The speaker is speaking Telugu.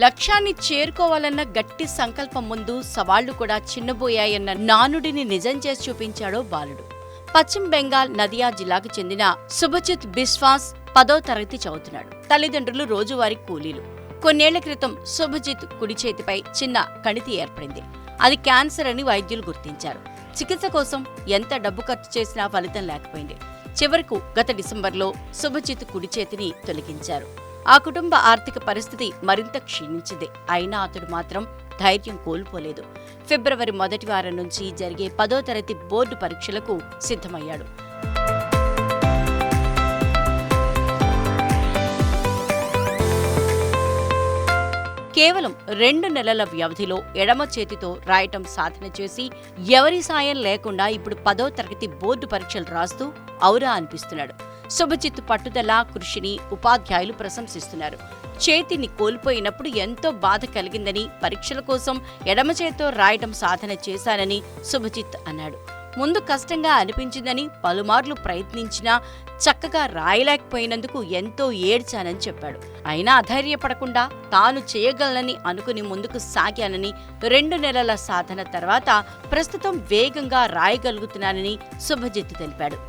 లక్ష్యాన్ని చేరుకోవాలన్న గట్టి సంకల్పం ముందు సవాళ్లు కూడా చిన్నబోయాయన్న నానుడిని నిజం చేసి చూపించాడో బాలుడు. పశ్చిమ బెంగాల్ నదియా జిల్లాకు చెందిన శుభజిత్ బిశ్వాస్ 10వ తరగతి చదువుతున్నాడు. తల్లిదండ్రులు రోజువారీ కూలీలు. కొన్నేళ్ల క్రితం శుభజిత్ కుడి చేతిపై చిన్న కణితి ఏర్పడింది. అది క్యాన్సర్ అని వైద్యులు గుర్తించారు. చికిత్స కోసం ఎంత డబ్బు ఖర్చు చేసినా ఫలితం లేకపోయింది. చివరకు గత డిసెంబర్లో శుభజిత్ కుడి చేతిని తొలగించారు. ఆ కుటుంబ ఆర్థిక పరిస్థితి మరింత క్షీణించింది. అయినా అతడు మాత్రం ధైర్యం కోల్పోలేదు. ఫిబ్రవరి మొదటి వారం నుంచి జరిగే 10వ తరగతి బోర్డు పరీక్షలకు సిద్ధమయ్యాడు. కేవలం 2 నెలల వ్యవధిలో ఎడమ చేతితో రాయటం సాధన చేసి ఎవరి సాయం లేకుండా ఇప్పుడు 10వ తరగతి బోర్డు పరీక్షలు రాస్తూ ఔరా అనిపిస్తున్నాడు. శుభజిత్ పట్టుదల, కృషిని ఉపాధ్యాయులు ప్రశంసిస్తున్నారు. చేతిని కోల్పోయినప్పుడు ఎంతో బాధ కలిగిందని, పరీక్షల కోసం ఎడమ చేతితో రాయటం సాధన చేశానని శుభజిత్ అన్నాడు. ముందు కష్టంగా అనిపించిందని, పలుమార్లు ప్రయత్నించినా చక్కగా రాయలేకపోయినందుకు ఎంతో ఏడ్చానని చెప్పాడు. అయినా అధైర్యపడకుండా తాను చేయగలనని అనుకుని ముందుకు సాగానని, 2 నెలల సాధన తర్వాత ప్రస్తుతం వేగంగా రాయగలుగుతున్నానని శుభజిత్ తెలిపాడు.